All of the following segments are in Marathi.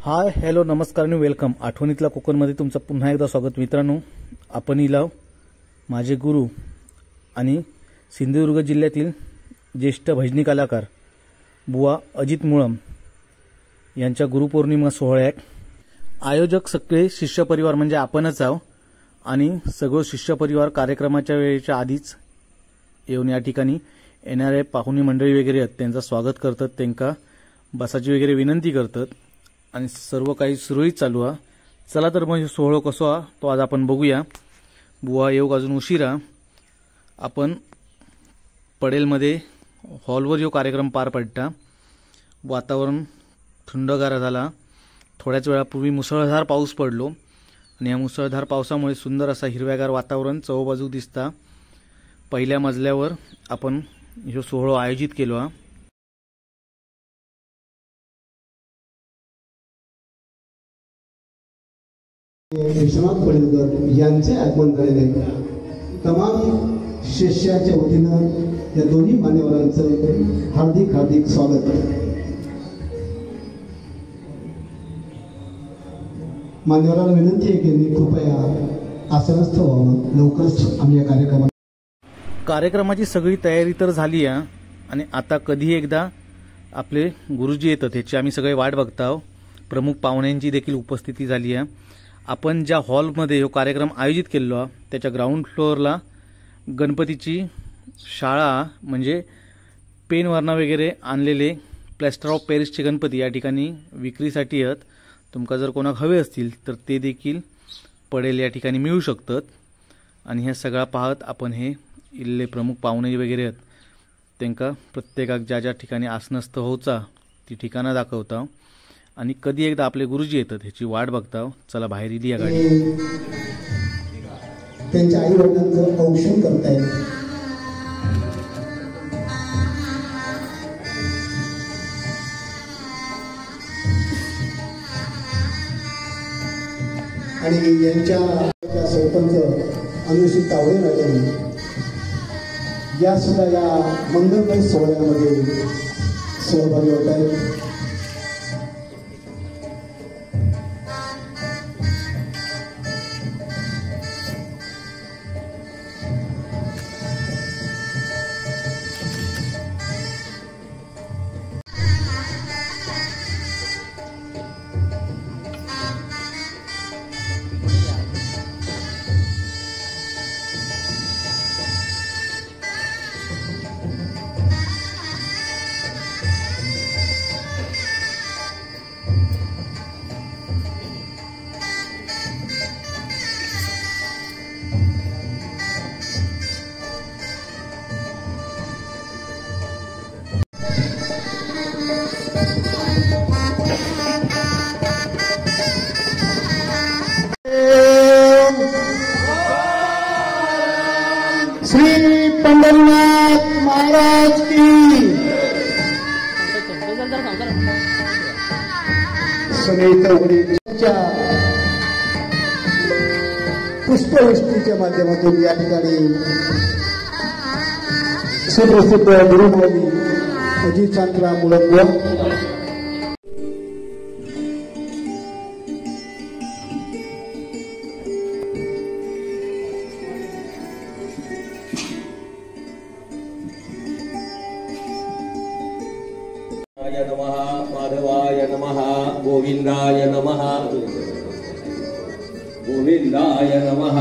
हाय हॅलो नमस्कार आणि वेलकम. आठवणीतला कोकणमध्ये तुमचं पुन्हा एकदा स्वागत. मित्रांनो, आपण इलाव माझे गुरु आणि सिंधुदुर्ग जिल्ह्यातील ज्येष्ठ भजनी कलाकार बुवा अजित मुळम यांच्या गुरुपौर्णिमा सोहळ्यात आयोजक सगळे शिष्य परिवार म्हणजे आपणच आहो आणि सगळं शिष्य परिवार कार्यक्रमाच्या वेळेच्या आधीच येऊन या ठिकाणी येणारे पाहुणे मंडळी वगैरे आहेत त्यांचं स्वागत करतात, त्यांना बसाची वगैरे विनंती करतात आणि सर्व काही सुरळीत चालू आहे. चला तर मग सोहळा कसो आहे तो आज आपण बघूया. बुवा येऊ अजून उशिरा. आपण पडेलमध्ये हॉलवर जो कार्यक्रम पार पडता, वातावरण थंडगार झाला. थोड्याच वेळापूर्वी मुसळधार पाऊस पडलो आणि या मुसळधार पावसामुळे सुंदर असा हिरव्यागार वातावरण चौबाजू दिसता. पहिल्या मजल्यावर आपण जो सोहळा आयोजित केलो आहे. विश्वनाथ पडेलकर यांचे आगमन झालेले तमाम शिष्याच्या वतीनं या दोन्ही मान्यवरांचं हार्दिक हार्दिक स्वागत. मान्यवरांना विनंती आहे की मी कृपया आसनस्थ व्हावं. लवकरच आम्ही या कार्यक्रमाची सगळी तयारी तर झाली आहे आणि आता कधी एकदा आपले गुरुजी येतात ह्याची आम्ही सगळे वाट बघताव. प्रमुख पाहुण्यांची देखील उपस्थिती झाली आहे. आपण ज्या हॉलमध्ये हा कार्यक्रम आयोजित केलेलो आहे त्याच्या ग्राउंड फ्लोअरला गणपतीची शाळा म्हणजे पेनवरना वगैरे आणलेले प्लॅस्टर ऑफ पॅरिसचे गणपती या ठिकाणी विक्रीसाठी आहेत. तुमका जर कोणाक हवे असतील तर ते देखील पडेल या ठिकाणी मिळू शकतात. आणि ह्या सगळा पाहत आपण हे इल्ले प्रमुख पाहुणे वगैरे आहेत त्यांना प्रत्येकाक ज्या ज्या ठिकाणी आसनस्थ होचा ती ठिकाणं दाखवता आणि कधी एकदा आपले गुरुजी येतात ह्याची वाट बघता. चला बाहेर इली या गाडी. त्यांच्या आई वडिलांचं औषण करतायत. आणि यांच्या सरपंच अनुश्री तावडे मॅडम या सुद्धा या मंगलमय सोहळ्यामध्ये सहभागी होत आहेत. श्री पंढरीनाथ महाराज की. समेत उघडीच्या पुष्पवृष्टीच्या माध्यमातून या ठिकाणी सुप्रसिद्ध गुरुमौली अजित शांतराम मुळम माधवाय नमः गोविंदाय नमः गोविंदाय नमः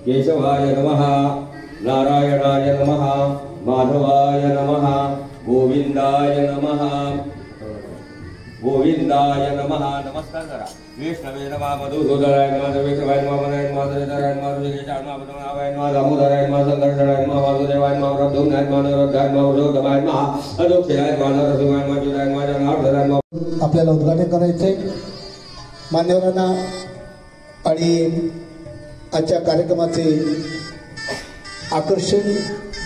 केशवाय नमः नारायणाय नमः माधवाय नमः गोविंदाय नमः गोविंदाय नमः. नमस्कार करा. विष्णवे नमः मधुसूदनाय नमः विष्णवाय नमः मनाय नमः धनंजयाय नमः विजयाय नमः पद्मनाभाय नमः दामोदराय नमः संकर्षणाय नमः वासुदेवाय नमः प्रद्युम्नाय नमः निरुद्धाय नमः उषोधमाय नमः अदोक्षाय नमः नरसिंहाय नमः जुदाय नमः जनार्दनाय नमः. आपल्याला उद्घाटन करायचंय. मान्यवरांना आणि आजच्या कार्यक्रमाचे आकर्षण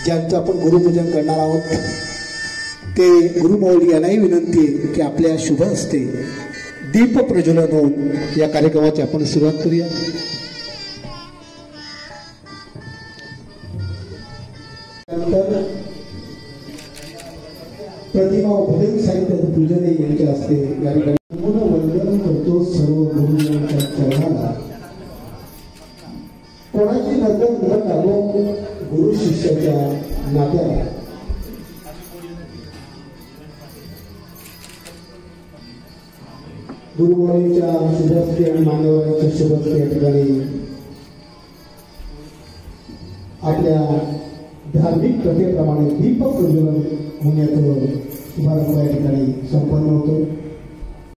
ज्यांचं आपण गुरुपूजन करणार आहोत ते गुरुमौली यांनाही विनंती आहे की आपल्या शुभ हस्ते दीप प्रज्वलन होऊन या कार्यक्रमाची आपण सुरुवात करूया. प्रतिमा भजन साहित्य पूजन यांच्या असते या ठिकाणी पूर्ण वंदन करतो सर्व गुरुजनांच्या चरणाला. कोणाची नजर न लागो गुरु शिष्याच्या नात्याला. गुरुमौलींच्या शुभस्ते आणि मान्यवरांच्या शुभस्ते या ठिकाणी आपल्या धार्मिक कथेप्रमाणे दीप प्रज्वलन होण्याचं शुभारंभ या ठिकाणी संपन्न होतो.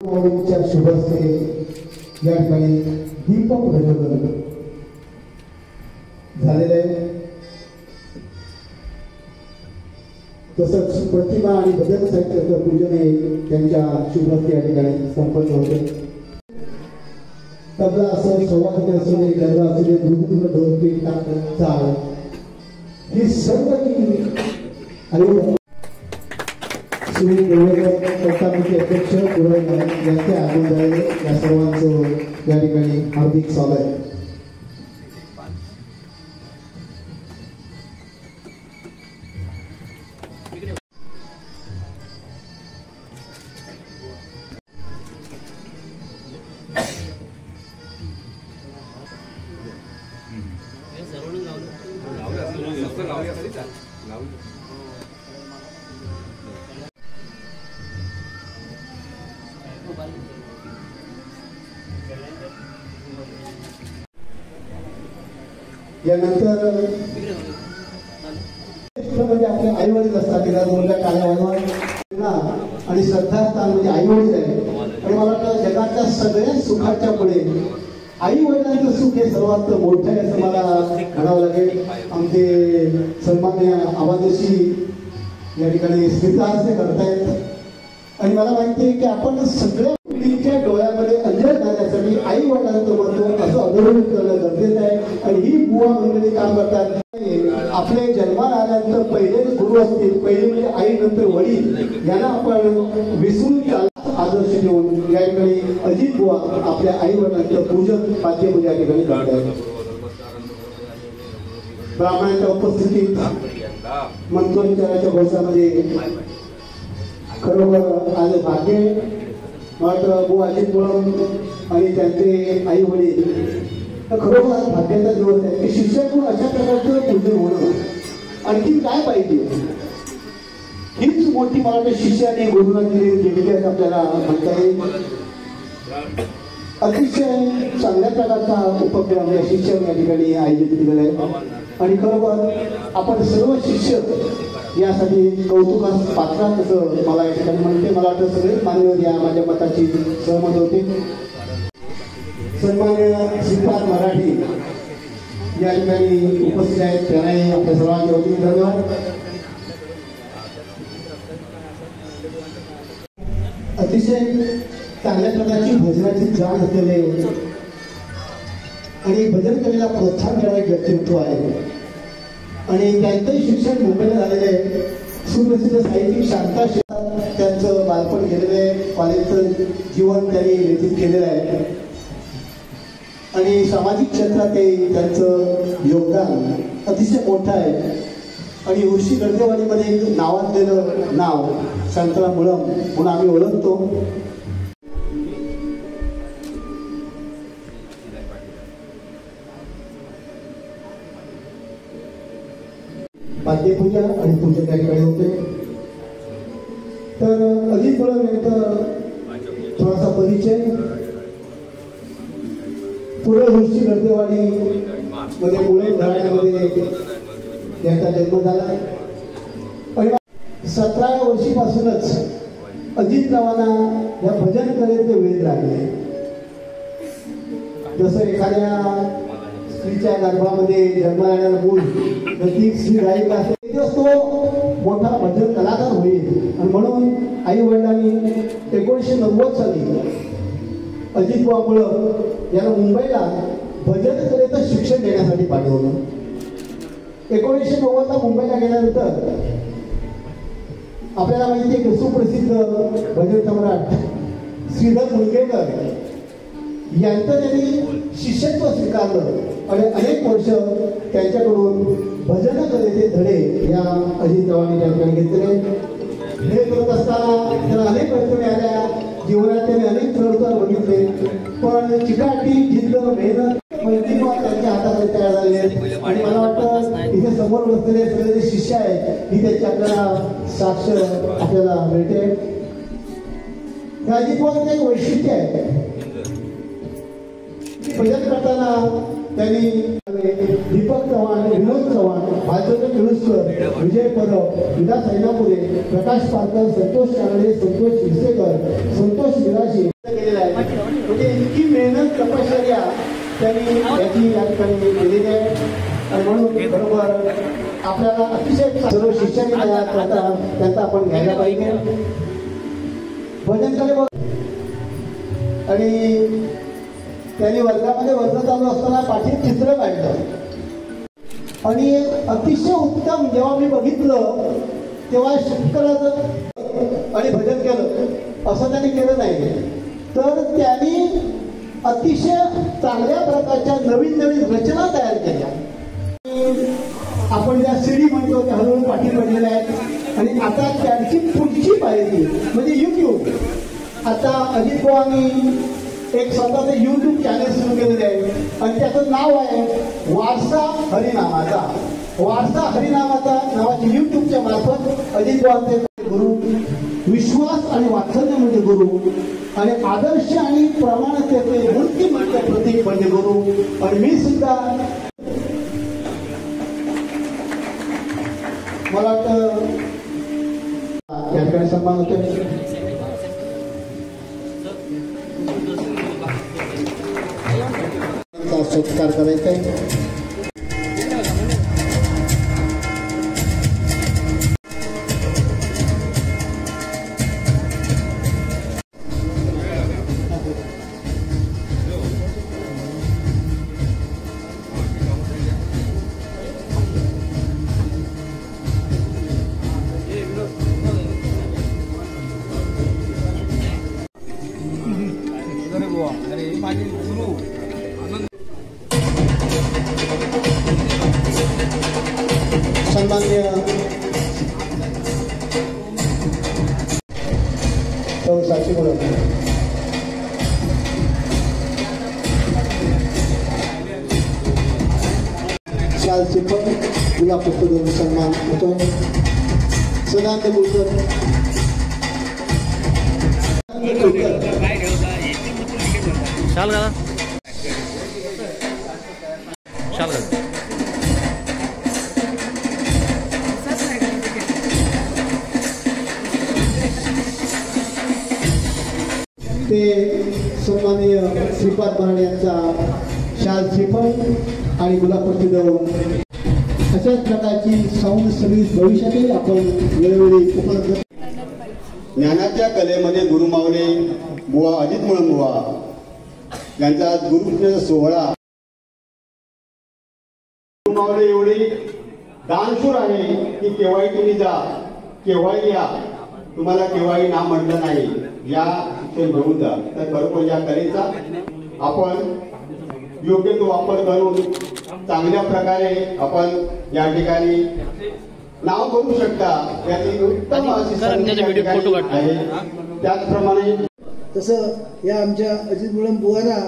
गुरुमौलींच्या शुभस्ते या ठिकाणी दीप प्रज्वलन झालेलं आहे. तसंच प्रतिमा आणि भजन साहित्याचं पूजन हे त्यांच्या शुभस्ते या ठिकाणी संपन्न होते. तबला असं संवाद असू दे, गरबा असू दे, दुर्गुण ढोलकी चाळ ही सर्व आणि श्री देवेंद्र अध्यक्ष यांचे आगमन झाले. या सर्वांचं या ठिकाणी हार्दिक स्वागत. यानंतर म्हणजे आपले आई वडील असतात. तिला मुलगा टाळ्या वाजवा आणि श्रद्धास्थान म्हणजे आई वडील आहे. आणि मला वाटतं जगाच्या सगळ्या सुखाच्या पुढे आई वडिलांचं सुख हे सर्वात मोठं आहे असं मला म्हणावं लागेल. आमचे सन्मान्य आवाजशी या ठिकाणी स्मितहास्य करतायत. आणि मला माहिती आहे की आपण सगळ्या पिढीच्या डोळ्यामध्ये अंजन घालण्यासाठी आई वडिलांचं महत्व असं अधोरेखित करणं गरजेचं आहे. आणि ही बुवा मंडळी काम करतात. आपले जन्माला आल्यानंतर पहिले गुरु असतील, पहिले म्हणजे आई नंतर वडील यांना आपण विसरून आदर्श घेऊन या ठिकाणी अजित बुवा आपल्या आई वडिलांचं पूजन पाद्यपूजा या ठिकाणी करतात. ब्राह्मणांच्या उपस्थितीत मंत्रोच्चाराच्या घोषामध्ये खरोखर आज भाग्य मात्र बुवा अजित बुवा आणि त्यांचे आई वडील खरोखर भाग्याचा दिवस आहे की शिष्याकडून अशा प्रकारचं पूजन होणं. आणखी काय पाहिजे? हीच मोठी मला वाटतं शिष्याने गुरुला दिलेली आहे आपल्याला म्हणता येईल. अतिशय चांगल्या प्रकारचा उपक्रम या शिष्याने या ठिकाणी आयोजित केलेला आहे. आणि खरोखर आपण सर्व शिष्य यासाठी कौतुकास पात्र असं मला या ठिकाणी म्हणते. मला वाटतं सगळेच मान्यवर या माझ्या मताची सहमत होते. सन्मान्य श्रीपाद मराठी या ठिकाणी उपस्थित आहेत. त्यांनाही आपल्या सर्वांच्या वतीने धन्यवाद. अतिशय चांगल्या प्रकारची भजनाची जाण असलेले आणि भजन कलेला प्रोत्साहन देणारे व्यक्तिमत्व आहे. आणि त्यांचंही शिक्षण मुंबईला झालेलं आहे. सुप्रसिद्ध साहित्यिक शांता त्यांचं बालपण गेलेलं आहे. कॉलेजचं जीवन त्यांनी व्यतीत केलेलं आहे. आणि सामाजिक क्षेत्रात त्यांचं योगदान अतिशय मोठं आहे. आणि उर्शी गर्देवाडीमध्ये एक नावाजलेलं नाव शांताराम मुळम म्हणून आम्ही ओळखतो. पाद्यपूजा आणि पूजन त्या ठिकाणी होते. तर अजित मुळम यांचा थोडासा परिचय. पुढे उर्शी गर्देवाडी मध्ये मुळे घराण्यामध्ये त्यांचा जन्म झाला. पण 17व्या वर्षीपासूनच अजितरावांना या भजन कलेचे वेध लागले. जसं एखाद्या स्त्रीच्या गर्भामध्ये जन्माला येणारा मूल ती स्त्री गायिका असेल दिवस तो मोठा भजन कलाकार होईल. आणि म्हणून आई वडिलांनी 1990 साली अजित बुवा याला मुंबईला भजन कलेचं शिक्षण देण्यासाठी पाठवलं. 1990 ला मुंबईला गेल्यानंतर आपल्याला माहिती आहे की सुप्रसिद्ध भजन सम्राट श्रीधर मुनगेकर यांचं त्यांनी शिष्यत्व स्वीकारलं. आणि अनेक वर्ष त्यांच्याकडून भजन कलेचे धडे या अजितरावांनी त्या ठिकाणी घेतले. हे करत असताना त्यांना अनेक अडचणी आल्या. जीवनात त्यांनी अनेक चढउतार बघितले, पण चिकाटी जिद्द मेहनत मैत्रीमुळे त्यांच्या हाताखाली तयार झालेले आहेत. आणि मला वाटतं इथे समोर बसलेले सगळे जे शिष्य आहेत ही त्याची आपल्याला साक्ष आपल्याला मिळते. हे अजितवाचं एक वैशिष्ट्य आहे. भजन करताना त्यांनी दीपक चव्हाण, विनोद चव्हाण, भाजप केळुसकर, विजय परब, विलास ऐनापुरे, प्रकाश पारकर, संतोष कानडे, संतोष शिरसेकर, संतोष मिराशी केलेला आहे. म्हणजे इतकी मेहनत तपश्चर्या त्यांनी याची या ठिकाणी केलेली आहे. आणि म्हणून बरोबर आपल्याला अतिशय सर्व शिष्यांनी त्यांचा आपण घ्यायला पाहिजे. भजन करे आणि त्यांनी वर्गामध्ये वर्ग चालू असताना पाठीत चित्र काढलं आणि अतिशय उत्तम जेव्हा मी बघितलं तेव्हा शंकराचं आणि भजन केलं असं त्यांनी केलं नाही, तर त्यांनी अतिशय चांगल्या प्रकारच्या नवीन नवीन रचना तयार केल्या. आपण ज्या सीडी म्हणतो त्या हळूहळू पाठी पडलेल्या आहेत. आणि आता त्यांची पुढची पायरी म्हणजे युट्यूब. आता अजित पवारांनी एक स्वतःचं युट्यूब चॅनल सुरू केलेलं आहे आणि त्याचं नाव आहे वारसा हरिनामाचा. वारसा हरिनामाचा नावाची युट्यूबच्या मार्फत अजित पवारांचे गुरु, विश्वास आणि वात्सल्य म्हणजे गुरु, आणि आदर्श आणि प्रमाणतेचे मूर्तिमंत प्रतीक म्हणजे गुरु. आणि मी सुद्धा मला वाटतं या ठिकाणी सन्मान होतो. सत्कार करायचा आहे. सन्माननीय साक्षी बोलत शालची पण तुला पुस्तक देऊन सन्मान होतो. सदानंद बोलकर शाल घाला, शाल घाला. ते सन्माननीय श्रीपाद महाराज यांचा शाल श्रीफळ आणि गुलाबपट्टी देऊन अशाच प्रकारची साऊंड सर्व्हिस भविष्यातही आपण वेळोवेळी उपलब्ध. ज्ञानाच्या कलेमध्ये गुरुमावले बुवा अजित मुळंबुवा यांचा गुरुपूजन सोहळा. गुरुमावले एवढी दानशूर आहे की केव्हाही तुम्ही जा, केव्हाही या, तुम्हाला केव्हाही ना म्हटलं नाही, या शिक्षण घेऊन जा. तर खरोखर या कलेचा आपण योग्य तो वापर करून चांगल्या प्रकारे आपण या ठिकाणी नाव करू शकता. याची उत्तम अशी आहे. त्याचप्रमाणे तसं या आमच्या अजित मुळंबुवांना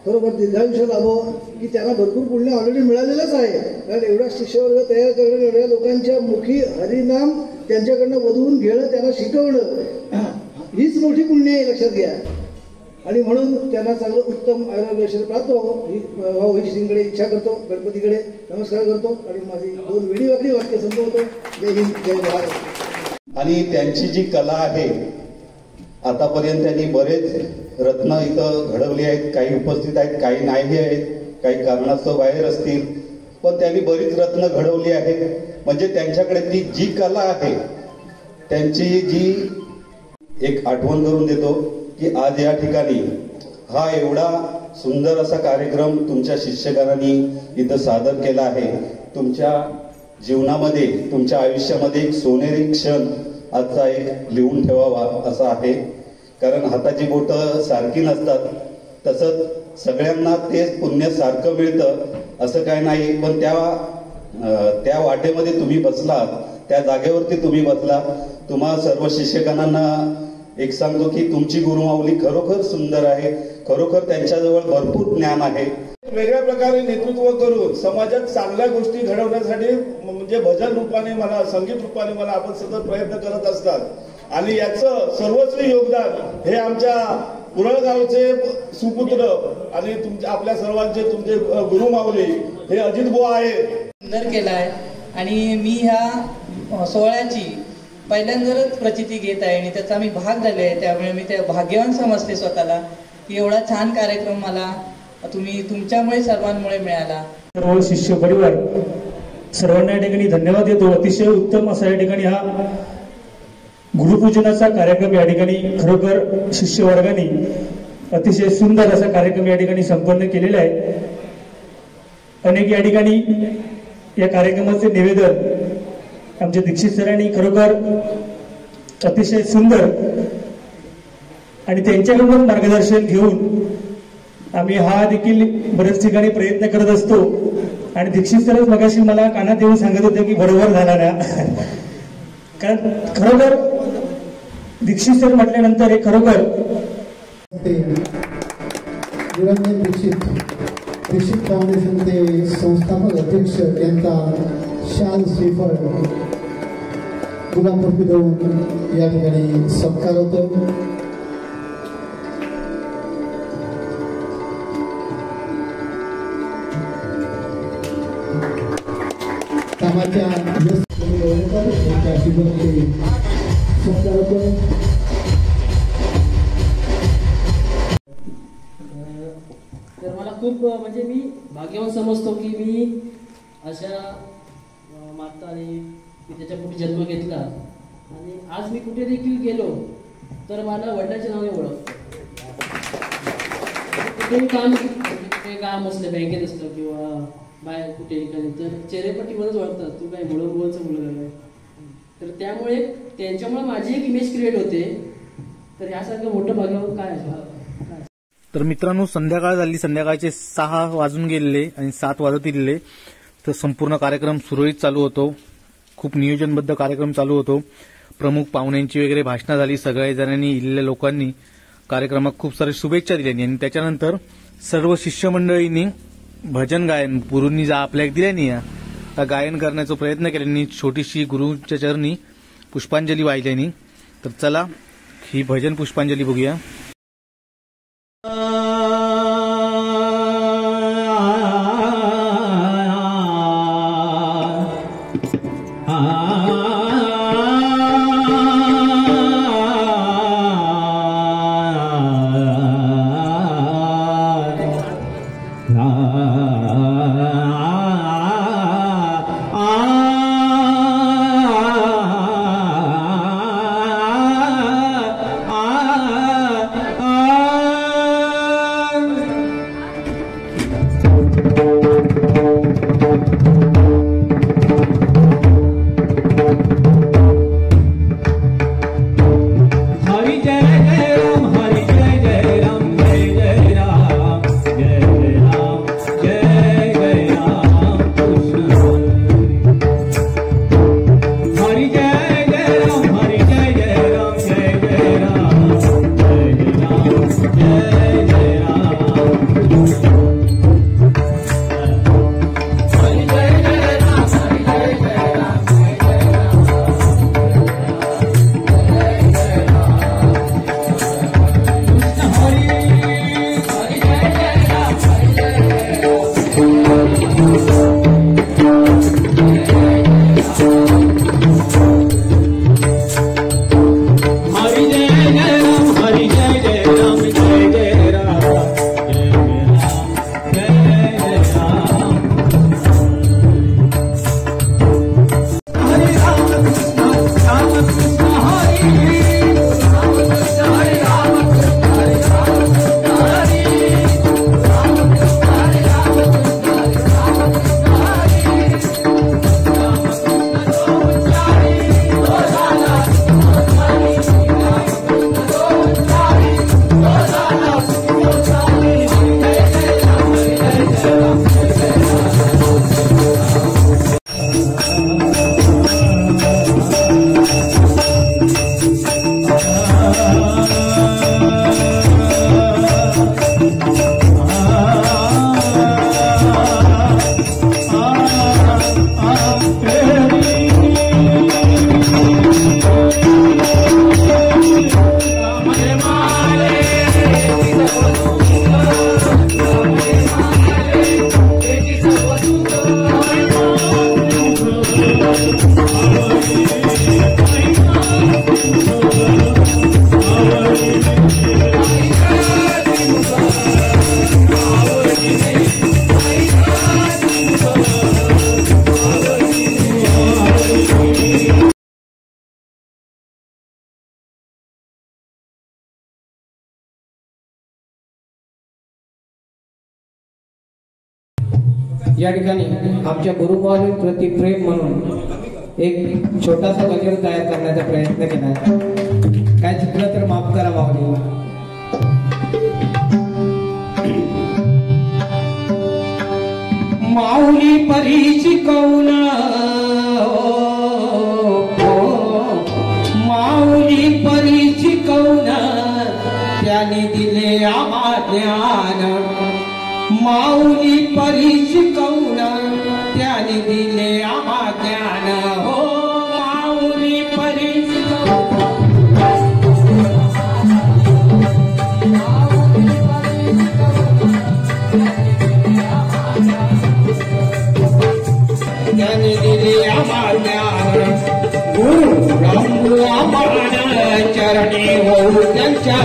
बरोबर दीर्घायुष्य लाभो की त्यांना भरपूर पुण्य ऑलरेडी मिळालेलंच आहे. कारण एवढा शिष्यवर्ग तयार करणं, एवढ्या लोकांच्या मुखी हरिनाम त्यांच्याकडनं वधवून घेणं, त्यांना शिकवणं, हीच मोठी पुण्य आहे, लक्षात घ्या. आणि म्हणून त्यांना चांगलं उत्तम आरोग्य प्राप्त व्हावं ही श्रींकडे इच्छा करतो, गणपतीकडे नमस्कार करतो आणि माझी 2 वेळी वाक्य संपवतो. जय हिंद, जय भारत. आणि त्यांची जी कला आहे, आतापर्यंत त्यांनी बरेच रत्न इथं घडवली आहेत. काही उपस्थित आहेत, काही नाही आहेत, काही कारणास्तव बाहेर असतील, पण त्यांनी बरीच रत्न घडवली आहेत. म्हणजे त्यांच्याकडे ती जी कला आहे, त्यांची जी एक आठवण करून देतो की आज या ठिकाणी हा एवढा सुंदर असा कार्यक्रम तुमच्या शिष्यगणांनी इथं सादर केला आहे. तुमच्या जीवनामध्ये, तुमच्या आयुष्यामध्ये एक सोनेरी क्षण आजचा एक लिहून ठेवावा असा आहे. कारण हाताची बोटं सारखी नसतात, तसंच सगळ्यांना तेच पुण्य सारखं मिळतं असं काय नाही. पण त्या वाटेमध्ये तुम्ही बसलात, त्या जागेवरती तुम्ही बसला. तुम्हा सर्व शिक्षकांना एक सांगतो की तुमची गुरुमाऊली खरोखर सुंदर आहे, खरोखर त्यांच्याजवळ भरपूर ज्ञान आहे. वेगळ्या प्रकारे नेतृत्व करून समाजात चांगल्या गोष्टी घडवण्यासाठी म्हणजे भजन रूपाने मला, संगीत रूपाने मला आपण सतत प्रयत्न करत असतात. आणि याचं सर्वस्वी योगदान हे आमच्या उरळगावचे सुपुत्र आणि तुमच्या आपल्या सर्वांचे तुमचे गुरुमाऊली हे अजित बुवा आहेत. सुंदर केलाय आणि मी ह्या सोहळ्याची पहिल्यांदाच प्रचिती घेत आहे आणि त्याचा मी भाग झाले आहे. त्यामुळे मी ते भाग्यवान समजते स्वतःला की एवढा छान कार्यक्रम मला तुमच्यामुळे सर्वांमुळे मिळाला. सर्व शिष्य परिवार सर्वांना या ठिकाणी धन्यवाद देतो. अतिशय उत्तम असा या ठिकाणी हा गुरुपूजनाचा कार्यक्रम या ठिकाणी खरोखर शिष्य वर्गाने अतिशय सुंदर असा कार्यक्रम या ठिकाणी संपन्न केलेला आहे. अनेक या ठिकाणी या कार्यक्रमाचे निवेदन आमच्या दीक्षित सरांनी खरोखर अतिशय सुंदर आणि त्यांच्याकडून मार्गदर्शन घेऊन आम्ही हा देखील बऱ्याच ठिकाणी प्रयत्न करत असतो. आणि दीक्षित सरच मगाशी मला कानात येऊन सांगत होते की बरोबर झाला ना, कारण खरोखर दीक्षित सर म्हटल्यानंतर हे खरोखर निरंजन दीक्षित फाउंडेशनचे संस्थापक अध्यक्ष यांचा शाल श्रीफळ गुलाबपुर देऊन या ठिकाणी सत्कार होतो. कामाच्या सत्कार होतो. तर मला खूप म्हणजे मी भाग्यवान समजतो की मी अशा माता आणि मी त्याच्या पोटी जन्म घेतला आणि आज मी कुठे देखील गेलो तर मला वडिलांच्या नावाने ओळखतो. कुठेही काम कुठे काम असलं, बँकेत असलं किंवा बाहेर कुठे एखादी, तर चेहरेपट्टीवरच ओळखतात तू काय मुलांचा मुलगा आहे. तर त्यामुळे त्यांच्यामुळे माझी एक इमेज क्रिएट होते. तर यासारखं मोठं भाग्यवान काय आहे. तर मित्रांनो, संध्याकाळ झाली, संध्याकाळचे 6 वाजून गेलेले आणि 7 वाजत गेलेले. तर संपूर्ण कार्यक्रम सुरळीत चालू होतो. खूप नियोजनबद्ध कार्यक्रम चालू होतो. प्रमुख पाहुण्यांची वगैरे भाषणं झाली. सगळ्या जणांनी, इलेल्या लोकांनी कार्यक्रमात खूप सारे शुभेच्छा दिल्या आणि त्याच्यानंतर सर्व शिष्यमंडळींनी भजन गायन, गुरूंनी जा आपल्या दिल्यानी या गायन करण्याचा प्रयत्न केल्यानी, छोटीशी गुरूंच्या चरणी पुष्पांजली वाहिल्यानी. तर चला ही भजन पुष्पांजली बघूया. या ठिकाणी आमच्या गुरुभावांप्रती प्रेम म्हणून एक छोटासा भजन तयार करण्याचा प्रयत्न केला आहे. काय चुकलं तर माफ करा माऊली. माऊली परी शिकवून, माऊली परी शिकवून त्याने दिले आम्हा ज्ञान. माऊली परी शिकवून त्याने दिले आम्हा ज्ञान. हो माऊली परी त्याने दिले आम्हा ज्ञान. गुरु रामू आम्हाला चरणी होऊ त्यांच्या